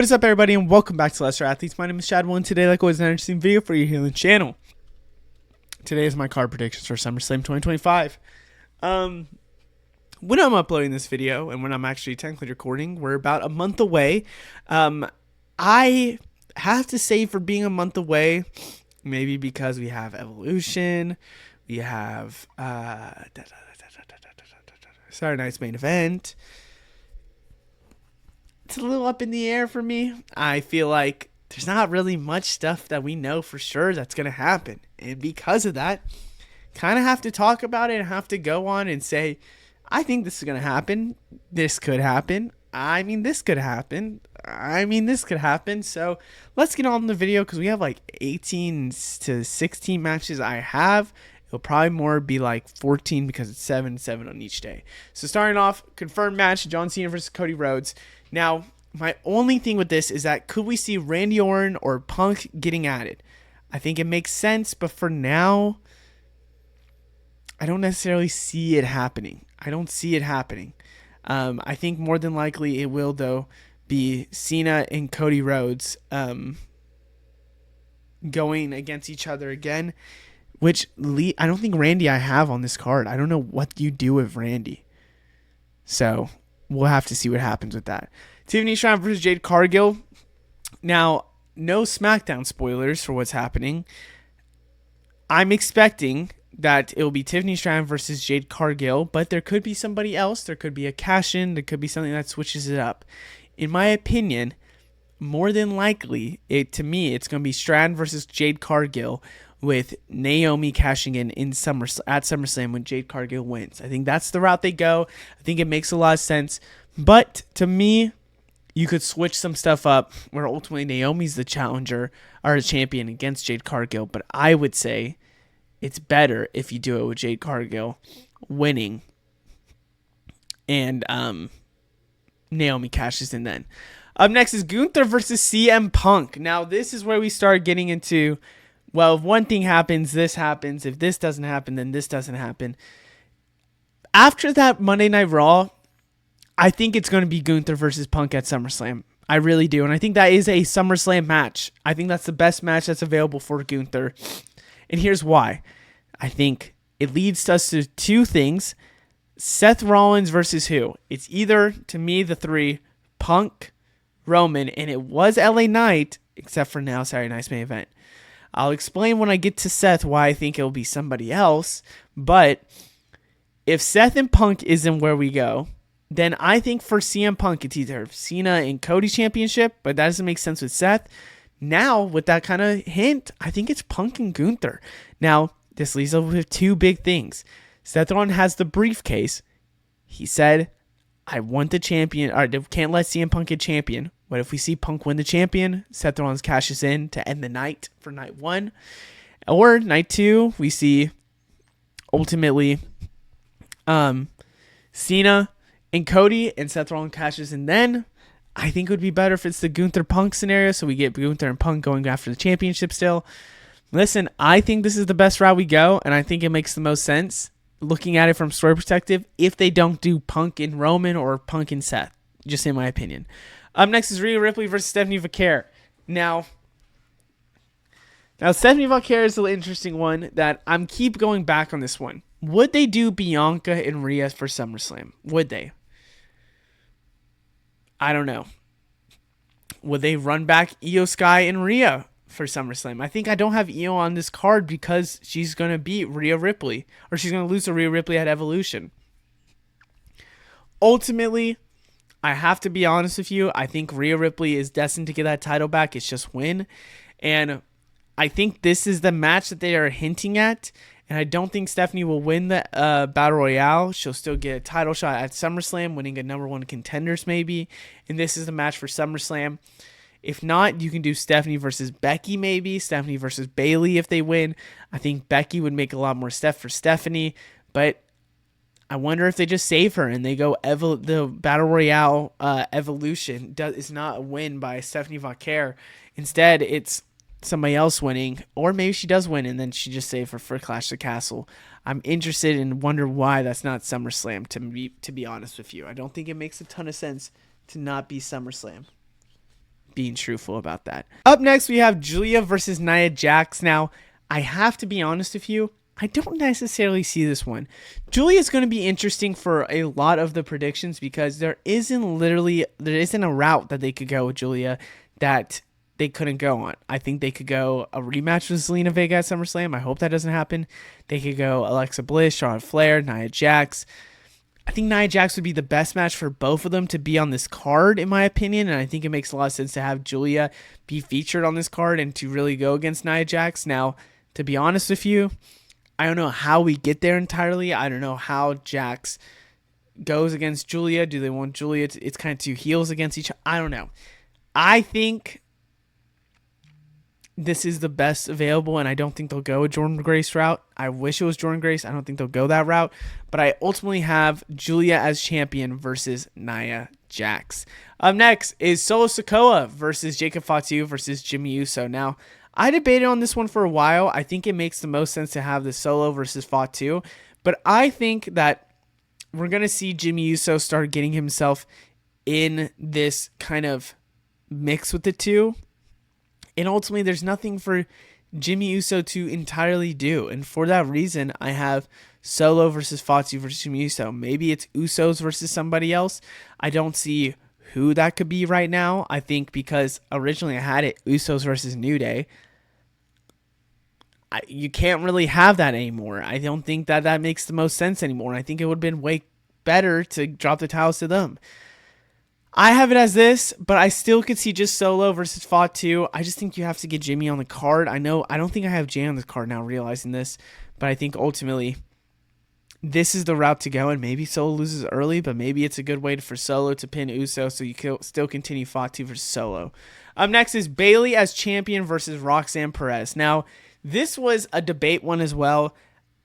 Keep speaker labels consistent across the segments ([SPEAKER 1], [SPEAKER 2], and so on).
[SPEAKER 1] What is up, everybody, and welcome back to Lesser Athletes. My name is Chadwell, and today, like always, an interesting video for you here on the channel. Today is my card predictions for SummerSlam 2025. When I'm uploading this video, and when I'm actually technically recording, we're about a month away. I have to say, for being a month away, maybe because we have Evolution, we have Saturday Night's Main Event. It's a little up in the air for me. I feel like there's not really much stuff that we know for sure that's going to happen. And because of that, kind of have to talk about it and have to go on and say, I think this is going to happen. This could happen. I mean, this could happen. I mean, this could happen. So let's get on the video because we have like 18 to 16 matches I have. It'll probably more be like 14 because it's 7-7 on each day. So starting off, confirmed match, John Cena versus Cody Rhodes. Now, my only thing with this is that could we see Randy Orton or Punk getting added? I think it makes sense, but for now, I don't necessarily see it happening. I don't see it happening. I think more than likely it will, though, be Cena and Cody Rhodes going against each other again, which I don't think Randy I have on this card. I don't know what you do with Randy. So we'll have to see what happens with that. Tiffany Stratton versus Jade Cargill. Now, no SmackDown spoilers for what's happening. I'm expecting that it will be Tiffany Stratton versus Jade Cargill, but there could be somebody else. There could be a cash-in. There could be something that switches it up. In my opinion, more than likely, to me, it's going to be Stratton versus Jade Cargill with Naomi cashing in at SummerSlam when Jade Cargill wins. I think that's the route they go. I think it makes a lot of sense. But to me, you could switch some stuff up where ultimately Naomi's the challenger or a champion against Jade Cargill. But I would say it's better if you do it with Jade Cargill winning and Naomi cashes in then. Up next is Gunther versus CM Punk. Now, this is where we start getting into, well, if one thing happens, this happens. If this doesn't happen, then this doesn't happen. After that Monday Night Raw, I think it's going to be Gunther versus Punk at SummerSlam. I really do. And I think that is a SummerSlam match. I think that's the best match that's available for Gunther. And here's why. I think it leads us to two things. Seth Rollins versus who? It's either, to me, the three, Punk, Roman, and it was LA Knight, except for now, Saturday Night's Main Event. I'll explain when I get to Seth why I think it'll be somebody else. But if Seth and Punk isn't where we go, then I think for CM Punk, it's either Cena and Cody championship, but that doesn't make sense with Seth. Now, with that kind of hint, I think it's Punk and Gunther. Now, this leaves us with two big things. Seth Rollins has the briefcase. He said, I want the champion, or can't let CM Punk get champion. What if we see Punk win the champion? Seth Rollins cashes in to end the night for night one. Or night two, we see ultimately Cena and Cody, and Seth Rollins cashes in then. I think it would be better if it's the Gunther Punk scenario, so we get Gunther and Punk going after the championship still. Listen, I think this is the best route we go, and I think it makes the most sense, looking at it from story perspective, if they don't do Punk and Roman or Punk and Seth, just in my opinion. Up next is Rhea Ripley versus Stephanie Vaquer. Now Stephanie Vaquer is an interesting one that I'm keep going back on this one. Would they do Bianca and Rhea for SummerSlam? Would they? I don't know. Would they run back Io Sky and Rhea for SummerSlam? I think I don't have Io on this card because she's going to beat Rhea Ripley, or she's going to lose to Rhea Ripley at Evolution. Ultimately, I have to be honest with you. I think Rhea Ripley is destined to get that title back. It's just win. And I think this is the match that they are hinting at. And I don't think Stephanie will win the Battle Royale. She'll still get a title shot at SummerSlam, winning a number one contenders maybe. And this is the match for SummerSlam. If not, you can do Stephanie versus Becky maybe. Stephanie versus Bayley if they win. I think Becky would make a lot more stuff for Stephanie. But I wonder if they just save her and they go the Battle Royale Evolution. Is not a win by Stephanie Vaquer. Instead, it's somebody else winning, or maybe she does win and then she just save her for Clash of the Castle. I'm interested and wonder why that's not SummerSlam, to be honest with you. I don't think it makes a ton of sense to not be SummerSlam. being truthful about that. Up next, we have Julia versus Nia Jax. Now, I have to be honest with you, I don't necessarily see this one. Julia is going to be interesting for a lot of the predictions because there isn't a route that they could go with Julia that they couldn't go on. I think they could go a rematch with Zelina Vega at SummerSlam. I hope that doesn't happen. They could go Alexa Bliss, Charlotte Flair, Nia Jax. I think Nia Jax would be the best match for both of them to be on this card, in my opinion, and I think it makes a lot of sense to have Julia be featured on this card and to really go against Nia Jax. Now, to be honest with you, I don't know how we get there entirely. I don't know how Jax goes against Julia. Do they want Julia? It's kind of two heels against each other. I don't know. I think this is the best available, and I don't think they'll go a Jordan Grace route. I wish it was Jordan Grace. I don't think they'll go that route. But I ultimately have Julia as champion versus Nia Jax. Up next is Solo Sikoa versus Jacob Fatu versus Jimmy Uso. Now, I debated on this one for a while. I think it makes the most sense to have the Solo versus Fatu. But I think that we're going to see Jimmy Uso start getting himself in this kind of mix with the two. And ultimately, there's nothing for Jimmy Uso to entirely do. And for that reason, I have Solo versus Fatu versus Jimmy Uso. Maybe it's Usos versus somebody else. I don't see who that could be right now. I think because originally I had it Usos versus New Day. You can't really have that anymore. I don't think that makes the most sense anymore. I think it would have been way better to drop the titles to them. I have it as this, but I still could see just Solo versus Fatu. I just think you have to get Jimmy on the card. I don't think I have Jay on the card now, realizing this, but I think ultimately this is the route to go, and maybe Solo loses early, but maybe it's a good way for Solo to pin Uso so you can still continue Fatu versus Solo. Up next is Bayley as champion versus Roxanne Perez. Now, this was a debate one as well.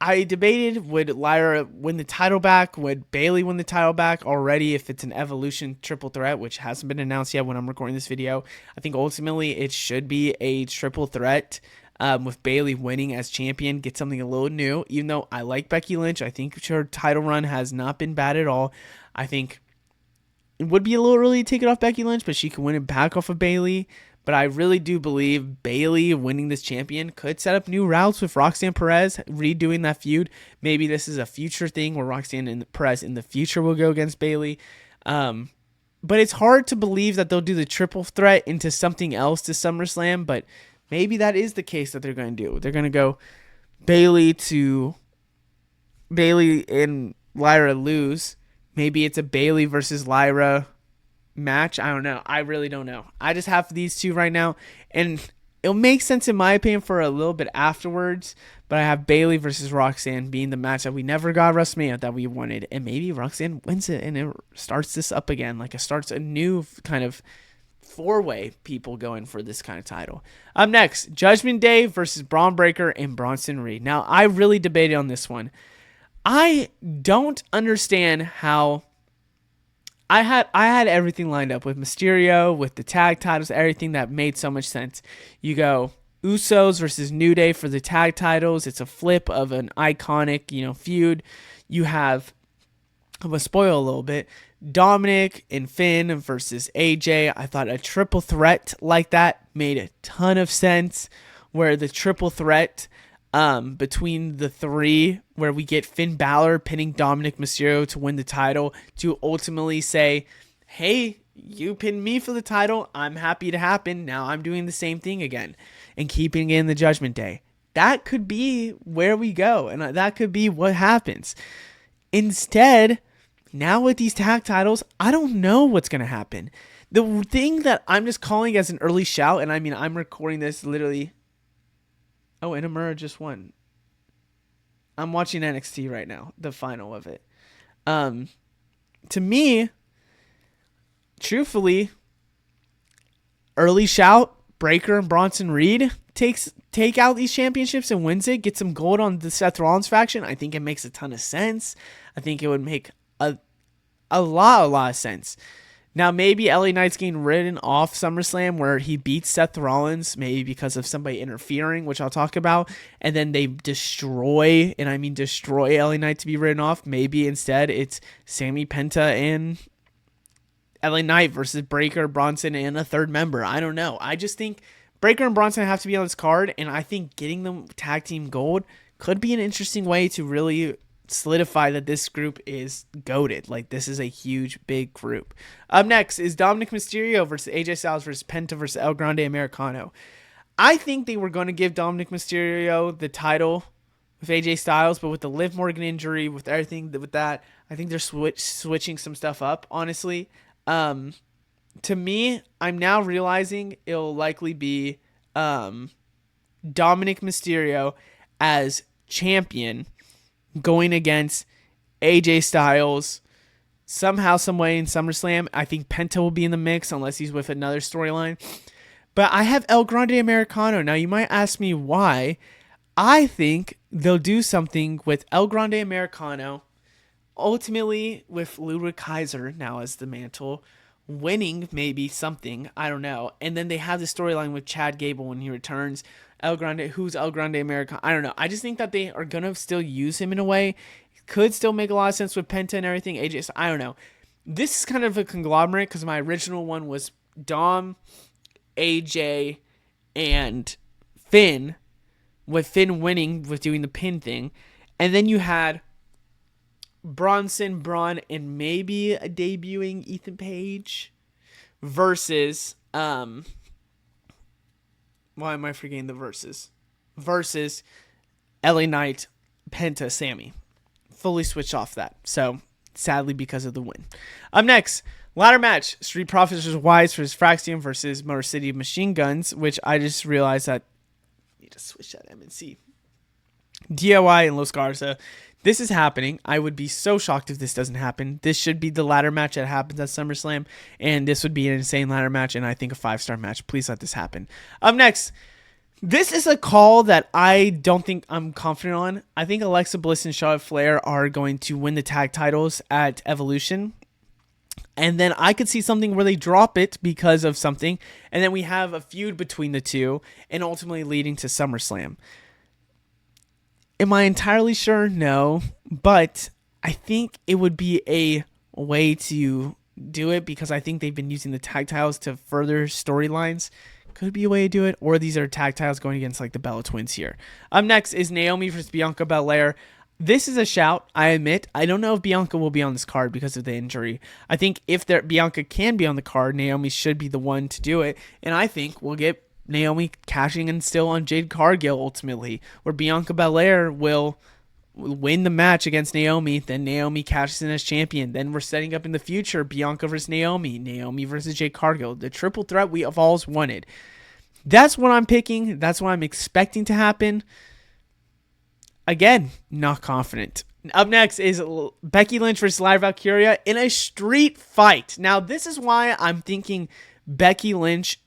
[SPEAKER 1] I debated, would Lyra win the title back? Would Bayley win the title back already if it's an Evolution triple threat, which hasn't been announced yet when I'm recording this video? I think ultimately it should be a triple threat with Bayley winning as champion. Get something a little new, even though I like Becky Lynch. I think her title run has not been bad at all. I think it would be a little early to take it off Becky Lynch, but she can win it back off of Bayley. But I really do believe Bayley winning this champion could set up new routes with Roxanne Perez, redoing that feud. Maybe this is a future thing where Roxanne and Perez in the future will go against Bayley. But it's hard to believe that they'll do the triple threat into something else to SummerSlam, but maybe that is the case that they're going to do. They're going to go Bayley and Lyra lose. Maybe it's a Bayley versus Lyra match. I don't know. I really don't know. I just have these two right now, and it'll make sense in my opinion for a little bit afterwards, but I have Bayley versus Roxanne being the match that we never got WrestleMania that we wanted, and maybe Roxanne wins it and it starts this up again, like it starts a new kind of four-way people going for this kind of title. Up next, Judgment Day versus Braun Breaker and Bronson Reed. Now, I really debated on this one. I don't understand how I had everything lined up with Mysterio, with the tag titles, everything that made so much sense. You go Usos versus New Day for the tag titles. It's a flip of an iconic, feud. You have, I'm going to spoil a little bit, Dominic and Finn versus AJ. I thought a triple threat like that made a ton of sense, where the triple threat between the three, where we get Finn Balor pinning Dominic Mysterio to win the title, to ultimately say, hey, you pinned me for the title, I'm happy to happen, now I'm doing the same thing again, and keeping it in the Judgment Day. That could be where we go, and that could be what happens. Instead, now with these tag titles, I don't know what's going to happen. The thing that I'm just calling as an early shout, and I mean, I'm recording this literally. Oh, Inamura just won. I'm watching NXT right now, the final of it. To me, truthfully, early shout, Breaker and Bronson Reed take out these championships and wins it, get some gold on the Seth Rollins faction. I think it makes a ton of sense. I think it would make a lot of sense. Now, maybe LA Knight's getting ridden off SummerSlam where he beats Seth Rollins, maybe because of somebody interfering, which I'll talk about, and then they destroy LA Knight to be ridden off. Maybe instead it's Sammy Penta and LA Knight versus Breaker, Bronson, and a third member. I don't know. I just think Breaker and Bronson have to be on this card, and I think getting them tag team gold could be an interesting way to really solidify that this group is goated. Like, this is a huge, big group. Up next is Dominic Mysterio versus AJ Styles versus Penta versus El Grande Americano. I think they were going to give Dominic Mysterio the title with AJ Styles, but with the Liv Morgan injury, with everything with that, I think they're switching some stuff up, honestly. To me, I'm now realizing it'll likely be Dominic Mysterio as champion going against AJ Styles somehow, some way in SummerSlam. I think Penta will be in the mix unless he's with another storyline. But I have El Grande Americano. Now, you might ask me why. I think they'll do something with El Grande Americano, ultimately with Ludwig Kaiser now as the mantle, winning maybe something, I don't know. And then they have the storyline with Chad Gable when he returns. El Grande, who's El Grande Americano? I don't know. I just think that they are going to still use him in a way. Could still make a lot of sense with Penta and everything. AJ, I don't know. This is kind of a conglomerate because my original one was Dom, AJ, and Finn, with Finn winning with doing the pin thing. And then you had Bronson, Braun, and maybe a debuting Ethan Page versus why am I forgetting the versus? Versus LA Knight, Penta, Sammy. Fully switched off that. So, sadly, because of the win. Up next, ladder match. Street Profits versus Wise versus Fraxium versus Motor City Machine Guns, which I just realized that I need to switch that MNC. DIY and Los Garza. This is happening. I would be so shocked if this doesn't happen. This should be the ladder match that happens at SummerSlam, and this would be an insane ladder match, and I think a 5-star match. Please let this happen. Up next, this is a call that I don't think I'm confident on. I think Alexa Bliss and Charlotte Flair are going to win the tag titles at Evolution, and then I could see something where they drop it because of something, and then we have a feud between the two, and ultimately leading to SummerSlam. Am I entirely sure? No. But I think it would be a way to do it because I think they've been using the tag titles to further storylines. Could be a way to do it. Or these are tag titles going against like the Bella Twins here. Up next is Naomi versus Bianca Belair. This is a shout, I admit. I don't know if Bianca will be on this card because of the injury. I think if Bianca can be on the card, Naomi should be the one to do it. And I think we'll get Naomi cashing in still on Jade Cargill ultimately, where Bianca Belair will win the match against Naomi, then Naomi cashes in as champion. Then we're setting up in the future Bianca versus Naomi, Naomi versus Jade Cargill, the triple threat we have always wanted. That's what I'm picking. That's what I'm expecting to happen. Again, not confident. Up next is Becky Lynch versus Lyra Valkyria in a street fight. Now, this is why I'm thinking Becky Lynch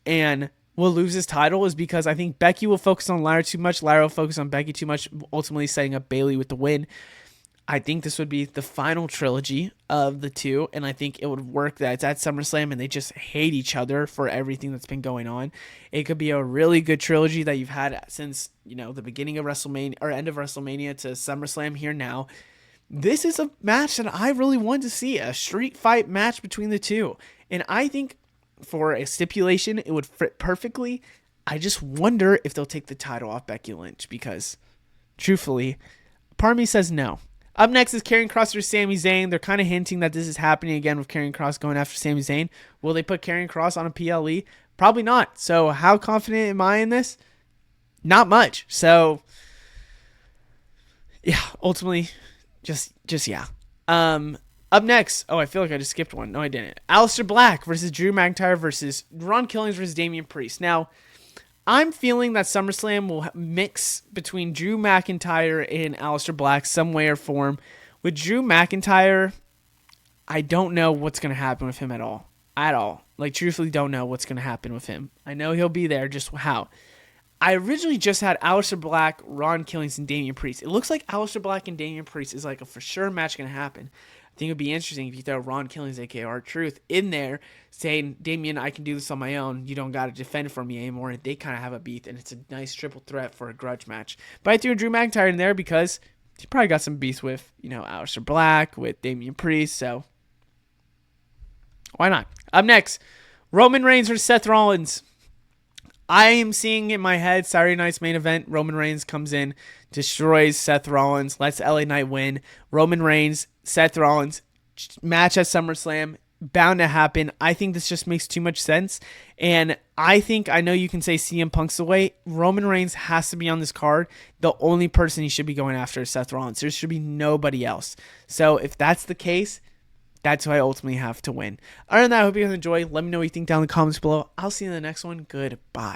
[SPEAKER 1] will lose his title, is because I think Becky will focus on Lyra too much. Lyra will focus on Becky too much, ultimately setting up Bayley with the win. I think this would be the final trilogy of the two, and I think it would work that it's at SummerSlam and they just hate each other for everything that's been going on. It could be a really good trilogy that you've had since, the beginning of WrestleMania or end of WrestleMania to SummerSlam here now. This is a match that I really want to see, a street fight match between the two. And I think for a stipulation, it would fit perfectly. I just wonder if they'll take the title off Becky Lynch because, truthfully, part of me says no. Up next is Karrion Kross versus Sami Zayn. They're kind of hinting that this is happening again with Karrion Kross going after Sami Zayn. Will they put Karrion Kross on a PLE? Probably not. So how confident am I in this? Not much. So, yeah, ultimately, just yeah. Up next, I feel like I just skipped one. No, I didn't. Aleister Black versus Drew McIntyre versus Ron Killings versus Damian Priest. Now, I'm feeling that SummerSlam will mix between Drew McIntyre and Aleister Black some way or form. With Drew McIntyre, I don't know what's going to happen with him at all. Like, truthfully don't know what's going to happen with him. I know he'll be there, just how. I originally just had Aleister Black, Ron Killings, and Damian Priest. It looks like Aleister Black and Damian Priest is like a for sure match going to happen. I think it would be interesting if you throw Ron Killings, aka R-Truth, in there saying, Damian, I can do this on my own. You don't got to defend for me anymore. And they kind of have a beef, and it's a nice triple threat for a grudge match. But I threw Drew McIntyre in there because he probably got some beef with, Aleister Black, with Damian Priest. So why not? Up next, Roman Reigns versus Seth Rollins. I am seeing in my head Saturday night's main event. Roman Reigns comes in, destroys Seth Rollins, lets LA Knight win. Roman Reigns, Seth Rollins, match at SummerSlam, bound to happen. I think this just makes too much sense. And I know you can say CM Punk's away. Roman Reigns has to be on this card. The only person he should be going after is Seth Rollins. There should be nobody else. So if that's the case, that's who I ultimately have to win. Other than that, I hope you guys enjoy. Let me know what you think down in the comments below. I'll see you in the next one. Goodbye.